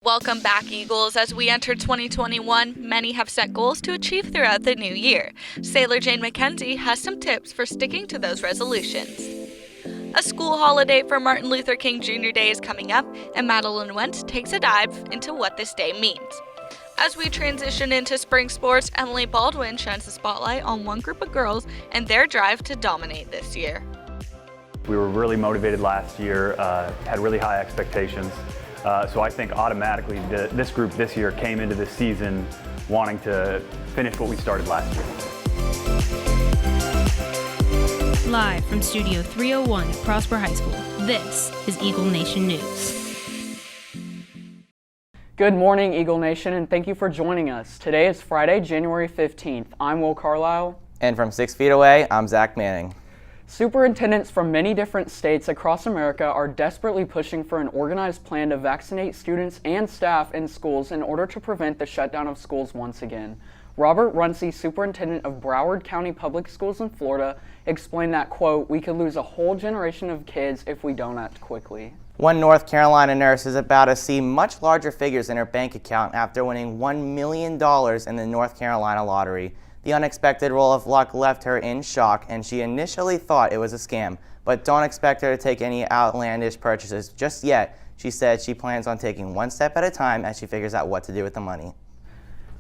Welcome back, Eagles. As we enter 2021, many have set goals to achieve throughout the new year. Sailor Jane McKenzie has some tips for sticking to those resolutions. A school holiday for Martin Luther King Jr. Day is coming up, and Madeline Wentz takes a dive into what this day means. As we transition into spring sports, Emily Baldwin shines the spotlight on one group of girls and their drive to dominate this year. We were really motivated last year, had really high expectations. So I think automatically this group this year came into this season wanting to finish what we started last year. Live from Studio 301 at Prosper High School, this is Eagle Nation News. Good morning, Eagle Nation, and thank you for joining us. Today is Friday, January 15th. I'm Will Carlisle. And from 6 feet away, I'm Zach Manning. Superintendents from many different states across America are desperately pushing for an organized plan to vaccinate students and staff in schools in order to prevent the shutdown of schools once again. Robert Runcie, superintendent of Broward County Public Schools in Florida, explained that, quote, "We could lose a whole generation of kids if we don't act quickly." One North Carolina nurse is about to see much larger figures in her bank account after winning $1 million in the North Carolina lottery. The unexpected roll of luck left her in shock, and she initially thought it was a scam. But don't expect her to take any outlandish purchases just yet. She said she plans on taking one step at a time as she figures out what to do with the money.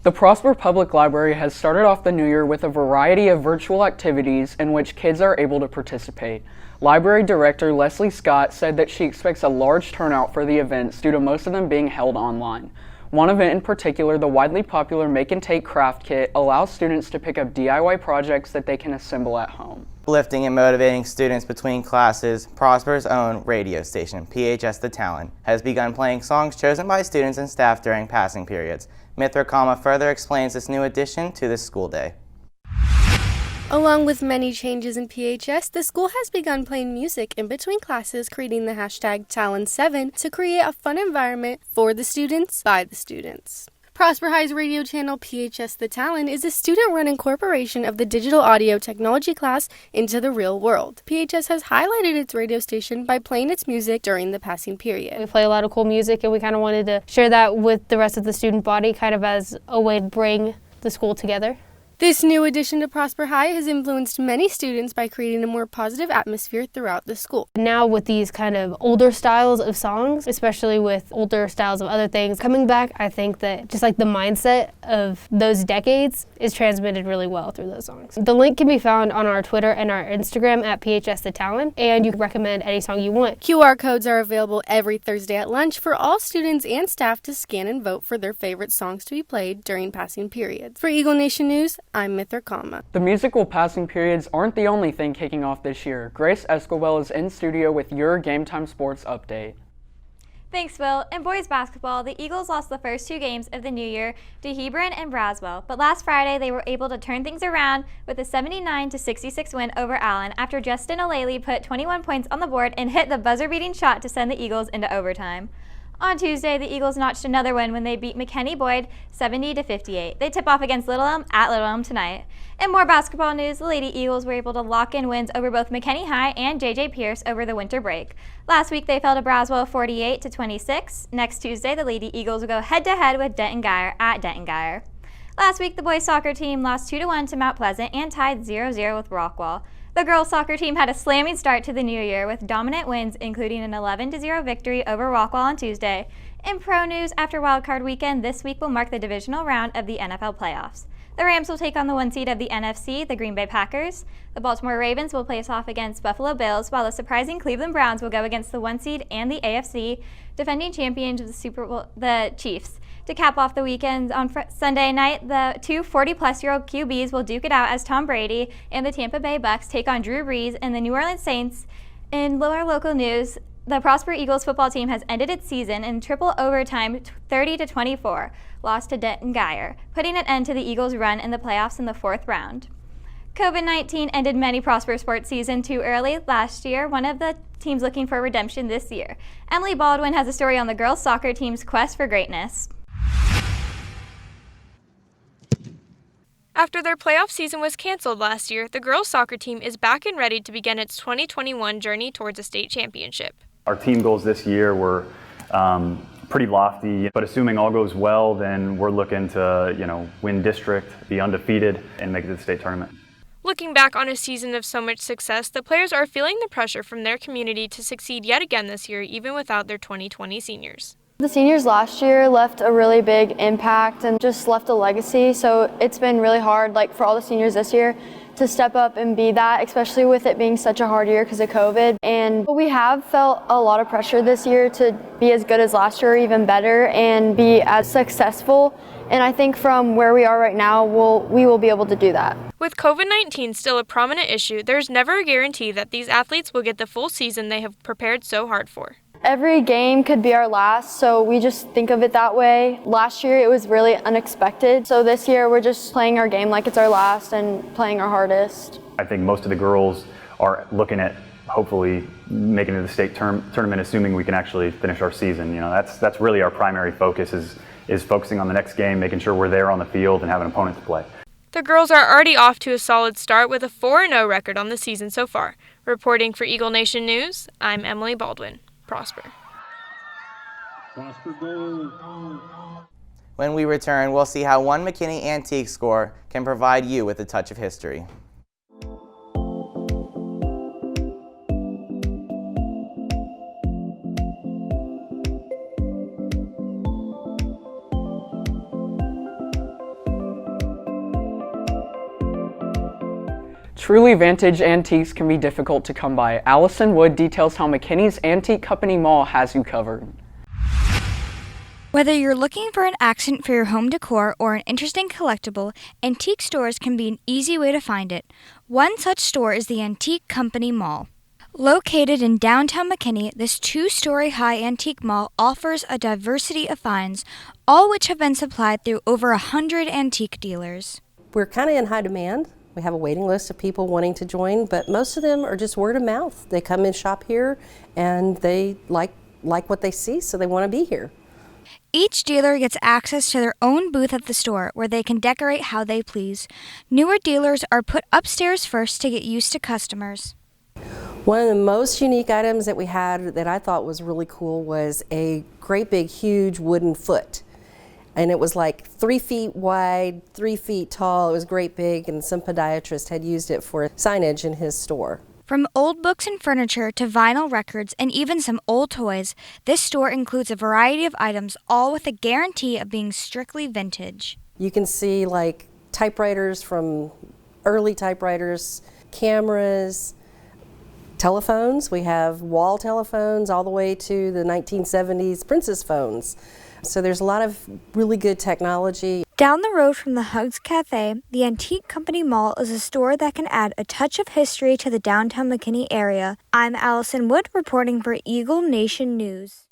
The Prosper Public Library has started off the new year with a variety of virtual activities in which kids are able to participate. Library Director Leslie Scott said that she expects a large turnout for the events due to most of them being held online. One event in particular, the widely popular Make and Take craft kit, allows students to pick up DIY projects that they can assemble at home. Uplifting and motivating students between classes, Prosper's own radio station, PHS The Talent, has begun playing songs chosen by students and staff during passing periods. Mithra Kama further explains this new addition to this school day. Along with many changes in PHS, the school has begun playing music in between classes, creating the hashtag Talent7 to create a fun environment for the students, by the students. Prosper High's radio channel PHS The Talent is a student-run incorporation of the digital audio technology class into the real world. PHS has highlighted its radio station by playing its music during the passing period. We play a lot of cool music, and we kind of wanted to share that with the rest of the student body, kind of as a way to bring the school together. This new addition to Prosper High has influenced many students by creating a more positive atmosphere throughout the school. Now with these kind of older styles of songs, especially with older styles of other things coming back, I think that just like the mindset of those decades is transmitted really well through those songs. The link can be found on our Twitter and our Instagram at PHS The Talent, and you can recommend any song you want. QR codes are available every Thursday at lunch for all students and staff to scan and vote for their favorite songs to be played during passing periods. For Eagle Nation News, I'm Mithra Kama. The musical passing periods aren't the only thing kicking off this year. Grace Escobar is in studio with your Game Time Sports update. Thanks, Will. In boys basketball, the Eagles lost the first two games of the new year to Hebron and Braswell, but last Friday they were able to turn things around with a 79-66 win over Allen after Justin O'Laley put 21 points on the board and hit the buzzer-beating shot to send the Eagles into overtime. On Tuesday, the Eagles notched another win when they beat McKinney Boyd 70-58. They tip off against Little Elm at Little Elm tonight. In more basketball news, the Lady Eagles were able to lock in wins over both McKinney High and J.J. Pierce over the winter break. Last week, they fell to Braswell 48-26. Next Tuesday, the Lady Eagles will go head-to-head with Denton Guyer at Denton Guyer. Last week, the boys soccer team lost 2-1 to Mount Pleasant and tied 0-0 with Rockwall. The girls' soccer team had a slamming start to the new year with dominant wins, including an 11-0 victory over Rockwall on Tuesday. In pro news, after wildcard weekend, this week will mark the divisional round of the NFL playoffs. The Rams will take on the one seed of the NFC, the Green Bay Packers. The Baltimore Ravens will face off against Buffalo Bills, while the surprising Cleveland Browns will go against the one seed and the AFC defending champions of the Super Bowl, the Chiefs. To cap off the weekend on Sunday night, the two 40-plus-year-old QBs will duke it out as Tom Brady and the Tampa Bay Bucks take on Drew Brees and the New Orleans Saints. In lower local news, the Prosper Eagles football team has ended its season in triple overtime 30-24, lost to Denton Guyer, putting an end to the Eagles' run in the playoffs in the fourth round. COVID-19 ended many Prosper sports season too early last year, one of the teams looking for redemption this year. Emily Baldwin has a story on the girls' soccer team's quest for greatness. After their playoff season was canceled last year, the girls' soccer team is back and ready to begin its 2021 journey towards a state championship. Our team goals this year were pretty lofty, but assuming all goes well, then we're looking to, win district, be undefeated, and make it to the state tournament. Looking back on a season of so much success, the players are feeling the pressure from their community to succeed yet again this year, even without their 2020 seniors. The seniors last year left a really big impact and just left a legacy, so it's been really hard for all the seniors this year to step up and be that, especially with it being such a hard year because of COVID. And we have felt a lot of pressure this year to be as good as last year, or even better, and be as successful. And I think from where we are right now, we will be able to do that. With COVID-19 still a prominent issue, there's never a guarantee that these athletes will get the full season they have prepared so hard for. Every game could be our last, so we just think of it that way. Last year it was really unexpected, so this year we're just playing our game like it's our last and playing our hardest. I think most of the girls are looking at hopefully making it to the state tournament, assuming we can actually finish our season. That's really our primary focus is focusing on the next game, making sure we're there on the field and have an opponent to play. The girls are already off to a solid start with a 4-0 record on the season so far. Reporting for Eagle Nation News, I'm Emily Baldwin. Prosper. When we return, we'll see how one McKinney Antique score can provide you with a touch of history. Truly vintage antiques can be difficult to come by. Allison Wood details how McKinney's Antique Company Mall has you covered. Whether you're looking for an accent for your home decor or an interesting collectible, antique stores can be an easy way to find it. One such store is the Antique Company Mall. Located in downtown McKinney, this 2-story high antique mall offers a diversity of finds, all which have been supplied through over 100 antique dealers. We're kind of in high demand. We have a waiting list of people wanting to join, but most of them are just word of mouth. They come and shop here and they like what they see, so they want to be here. Each dealer gets access to their own booth at the store where they can decorate how they please. Newer dealers are put upstairs first to get used to customers. One of the most unique items that we had that I thought was really cool was a great big huge wooden foot. And it was 3 feet wide, 3 feet tall. It was great big, and some podiatrist had used it for signage in his store. From old books and furniture to vinyl records and even some old toys, this store includes a variety of items, all with a guarantee of being strictly vintage. You can see typewriters from early typewriters, cameras, telephones. We have wall telephones all the way to the 1970s Princess phones. So there's a lot of really good technology. Down the road from the Hugs Cafe, the Antique Company Mall is a store that can add a touch of history to the downtown McKinney area. I'm Allison Wood reporting for Eagle Nation News.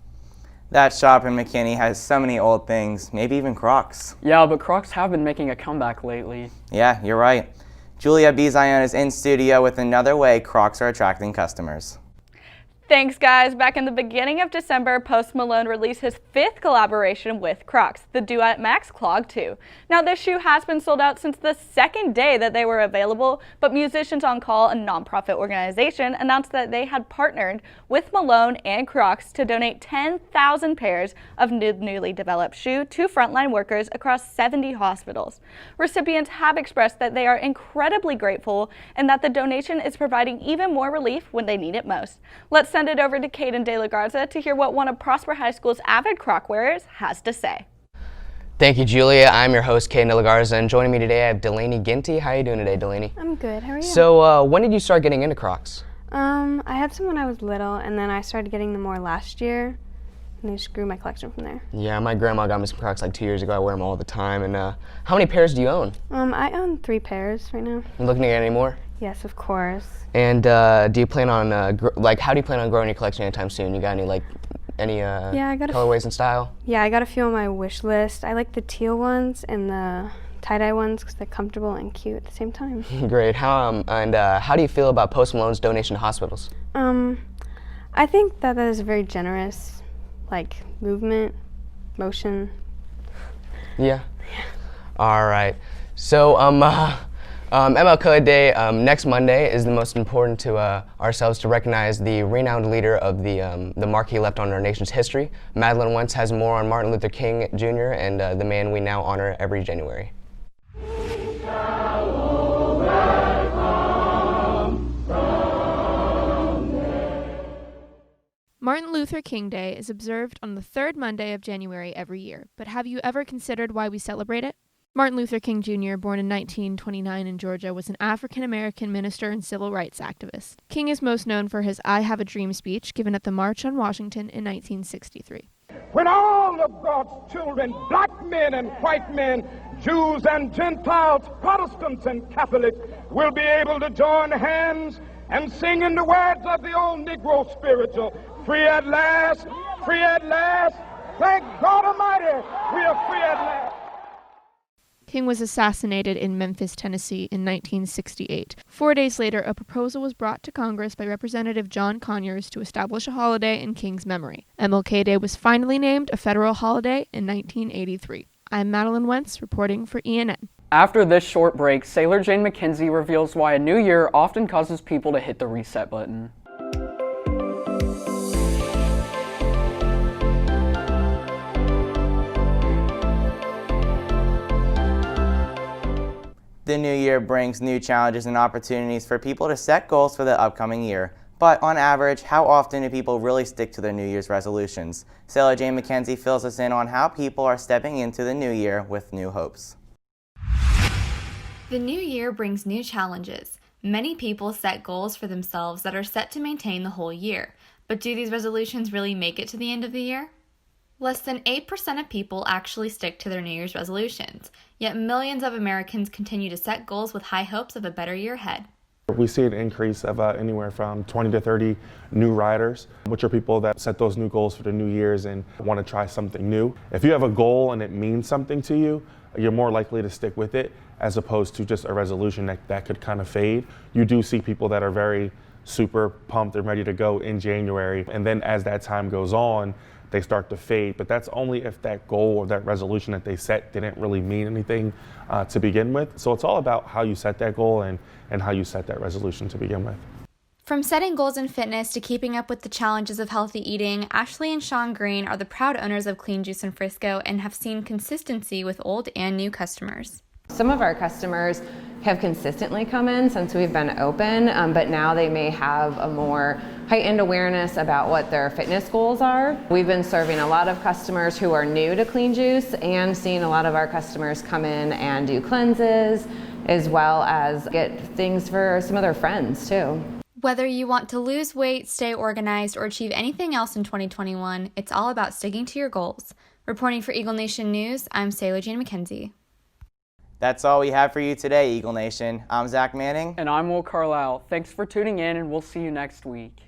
That shop in McKinney has so many old things, maybe even Crocs. Yeah, but Crocs have been making a comeback lately. Yeah, you're right. Julia Bizion is in studio with another way Crocs are attracting customers. Thanks, guys. Back in the beginning of December, Post Malone released his 5th collaboration with Crocs, the Duet Max Clog 2. Now, this shoe has been sold out since the second day that they were available, but Musicians on Call, a nonprofit organization, announced that they had partnered with Malone and Crocs to donate 10,000 pairs of newly developed shoe to frontline workers across 70 hospitals. Recipients have expressed that they are incredibly grateful and that the donation is providing even more relief when they need it most. Let's send it over to Caden De La Garza to hear what one of Prosper High School's avid Croc wearers has to say. Thank you, Julia. I'm your host, Caden De La Garza, and joining me today I have Delaney Ginty. How are you doing today, Delaney? I'm good. How are you? So, when did you start getting into Crocs? I had some when I was little, and then I started getting them more last year, and I just grew my collection from there. Yeah, my grandma got me some Crocs 2 years ago. I wear them all the time. And how many pairs do you own? I own 3 pairs right now. You looking to get any more? Yes, of course. And do you plan on how do you plan on growing your collection anytime soon? You got any colorways and style? Yeah, I got a few on my wish list. I like the teal ones and the tie-dye ones because they're comfortable and cute at the same time. Great. How do you feel about Post Malone's donation to hospitals? I think that is a very generous, motion. Yeah. All right. So MLK Day next Monday is the most important to ourselves to recognize the renowned leader of the mark he left on our nation's history. Madeline Wentz has more on Martin Luther King Jr. and the man we now honor every January. Martin Luther King Day is observed on the third Monday of January every year, but have you ever considered why we celebrate it? Martin Luther King Jr., born in 1929 in Georgia, was an African-American minister and civil rights activist. King is most known for his I Have a Dream speech given at the March on Washington in 1963. When all of God's children, black men and white men, Jews and Gentiles, Protestants and Catholics, will be able to join hands and sing in the words of the old Negro spiritual, free at last, thank God Almighty, we are free at last. King was assassinated in Memphis, Tennessee in 1968. 4 days later, a proposal was brought to Congress by Representative John Conyers to establish a holiday in King's memory. MLK Day was finally named a federal holiday in 1983. I'm Madeline Wentz, reporting for ENN. After this short break, Sailor Jane McKenzie reveals why a new year often causes people to hit the reset button. The new year brings new challenges and opportunities for people to set goals for the upcoming year. But on average, how often do people really stick to their New Year's resolutions? Sailor Jane McKenzie fills us in on how people are stepping into the new year with new hopes. The new year brings new challenges. Many people set goals for themselves that are set to maintain the whole year. But do these resolutions really make it to the end of the year? Less than 8% of people actually stick to their New Year's resolutions, yet millions of Americans continue to set goals with high hopes of a better year ahead. We see an increase of anywhere from 20 to 30 new riders, which are people that set those new goals for the New Year's and want to try something new. If you have a goal and it means something to you, you're more likely to stick with it as opposed to just a resolution that could kind of fade. You do see people that are very super pumped and ready to go in January, and then as that time goes on, they start to fade, but that's only if that goal or that resolution that they set didn't really mean anything to begin with. So it's all about how you set that goal and how you set that resolution to begin with. From setting goals in fitness to keeping up with the challenges of healthy eating, Ashley and Sean Green are the proud owners of Clean Juice in Frisco and have seen consistency with old and new customers. Some of our customers have consistently come in since we've been open, but now they may have a more heightened awareness about what their fitness goals are. We've been serving a lot of customers who are new to Clean Juice and seeing a lot of our customers come in and do cleanses, as well as get things for some of their friends too. Whether you want to lose weight, stay organized, or achieve anything else in 2021, it's all about sticking to your goals. Reporting for Eagle Nation News, I'm Sailor Jane McKenzie. That's all we have for you today, Eagle Nation. I'm Zach Manning. And I'm Will Carlisle. Thanks for tuning in, and we'll see you next week.